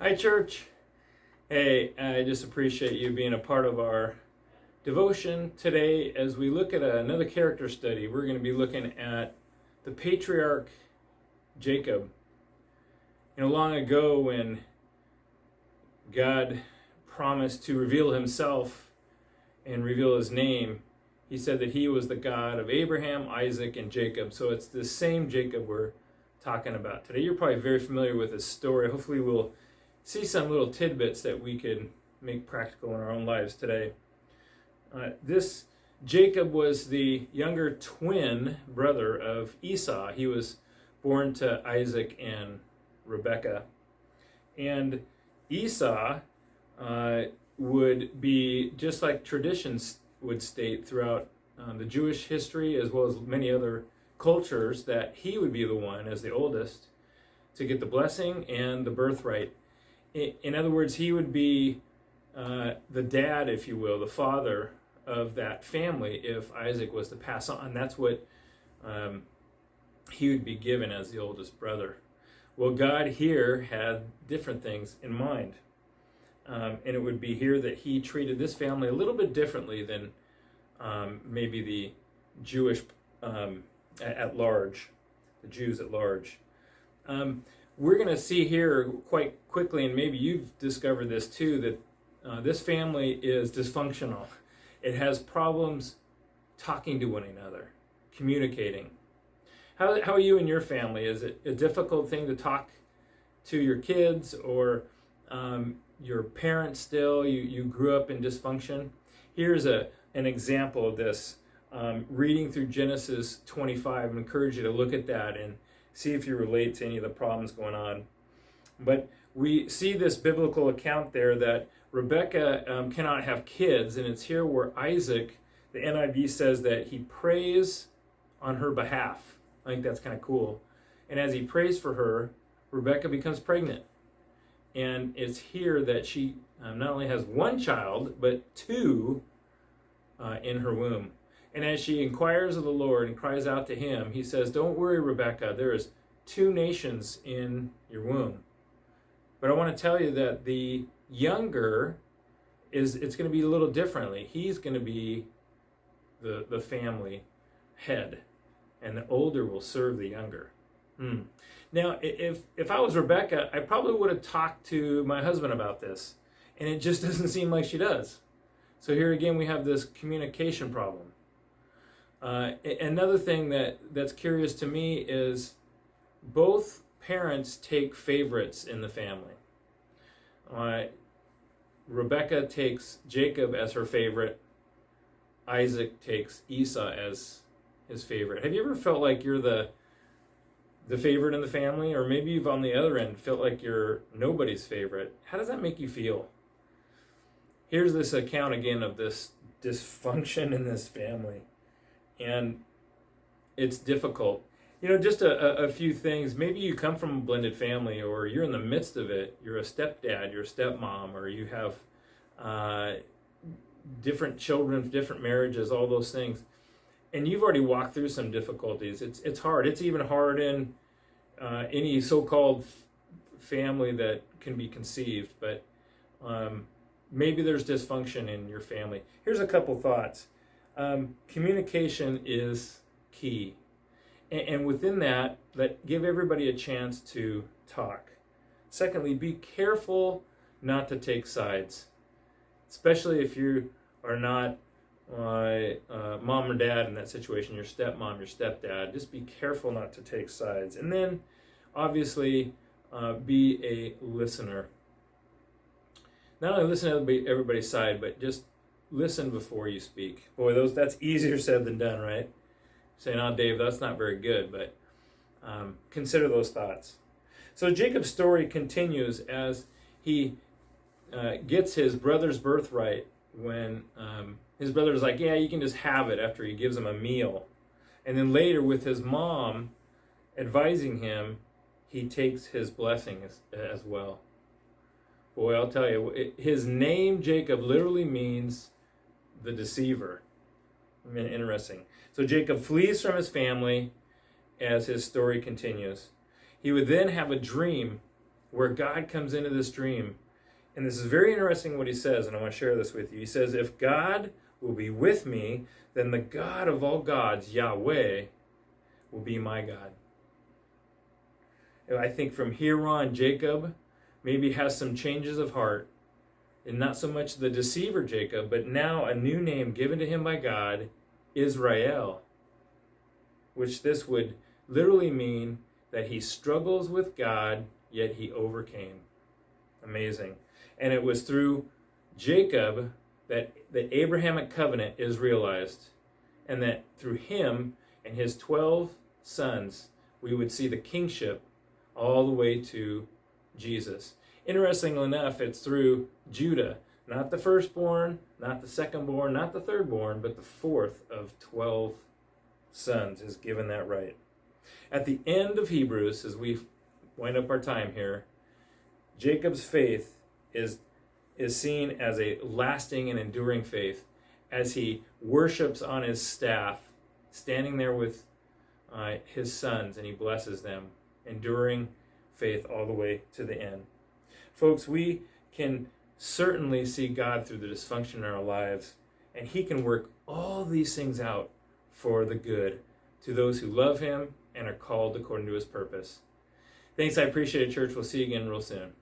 Hi, church. Hey, I just appreciate you being a part of our devotion today. As we look at another character study, we're going to be looking at the patriarch Jacob. Long ago, when God promised to reveal himself and reveal his name, he said that he was the God of Abraham, Isaac, and Jacob. So it's the same Jacob we're talking about today. You're probably very familiar with his story. Hopefully we'll see some little tidbits that we could make practical in our own lives today. This Jacob was the younger twin brother of Esau. He was born to Isaac and Rebekah. And Esau would be, just like traditions would state throughout the Jewish history as well as many other cultures, that he would be the one, as the oldest, to get the blessing and the birthright. In other words, he would be the dad, if you will, the father of that family if Isaac was to pass on. That's what he would be given as the oldest brother. Well, God here had different things in mind. And it would be here that he treated this family a little bit differently than maybe the Jewish at large, the Jews at large. We're going to see here quite quickly, and maybe you've discovered this too, that this family is dysfunctional. It has problems talking to one another, communicating. How are you and your family? Is it a difficult thing to talk to your kids or your parents still? You grew up in dysfunction? Here's an example of this. Reading through Genesis 25, I encourage you to look at that and see if you relate to any of the problems going on. But we see this biblical account there that Rebekah cannot have kids, and it's here where Isaac, the NIV says that he prays on her behalf. I think that's kind of cool. And as he prays for her, Rebekah becomes pregnant. And it's here that she not only has one child, but two in her womb. And as she inquires of the Lord and cries out to him, he says, "Don't worry, Rebekah, there is two nations in your womb." But I want to tell you that the younger it's going to be a little differently. He's going to be the family head, and the older will serve the younger. Now, if I was Rebekah, I probably would have talked to my husband about this, and it just doesn't seem like she does. So here again, we have this communication problem. Another thing that's curious to me is both parents take favorites in the family. Rebekah takes Jacob as her favorite. Isaac takes Esau as his favorite. Have you ever felt like you're the favorite in the family? Or maybe you've on the other end felt like you're nobody's favorite. How does that make you feel? Here's this account again of this dysfunction in this family. And it's difficult. Just a few things. Maybe you come from a blended family, or you're in the midst of it. You're a stepdad, you're a stepmom, or you have different children, different marriages, all those things. And you've already walked through some difficulties. It's hard. It's even hard in any so-called family that can be conceived. But maybe there's dysfunction in your family. Here's a couple thoughts. Communication is key. And within that, give everybody a chance to talk. Secondly, be careful not to take sides, especially if you are not mom or dad in that situation, your stepmom, your stepdad. Just be careful not to take sides. And then, obviously, be a listener. Not only listen to everybody's side, but just listen before you speak. Boy, that's easier said than done, right? Saying, "Oh, Dave, that's not very good," but consider those thoughts. So Jacob's story continues as he gets his brother's birthright when his brother's like, "Yeah, you can just have it," after he gives him a meal. And then later, with his mom advising him, he takes his blessing as well. Boy, I'll tell you, his name, Jacob, literally means the deceiver. Interesting. So Jacob flees from his family as his story continues. He would then have a dream where God comes into this dream. And this is very interesting what he says, and I want to share this with you. He says, if God will be with me, then the God of all gods, Yahweh, will be my God. I think from here on, Jacob maybe has some changes of heart, and not so much the deceiver Jacob, but now a new name given to him by God, Israel, which this would literally mean that he struggles with God, yet he overcame. Amazing. And it was through Jacob that the Abrahamic covenant is realized, and that through him and his 12 sons, we would see the kingship all the way to Jesus. Interestingly enough, it's through Judah, not the firstborn, not the secondborn, not the thirdborn, but the fourth of 12 sons is given that right. At the end of Hebrews, as we wind up our time here, Jacob's faith is seen as a lasting and enduring faith as he worships on his staff, standing there with his sons, and he blesses them, enduring faith all the way to the end. Folks, we can certainly see God through the dysfunction in our lives, and he can work all these things out for the good to those who love him and are called according to his purpose. Thanks, I appreciate it, church. We'll see you again real soon.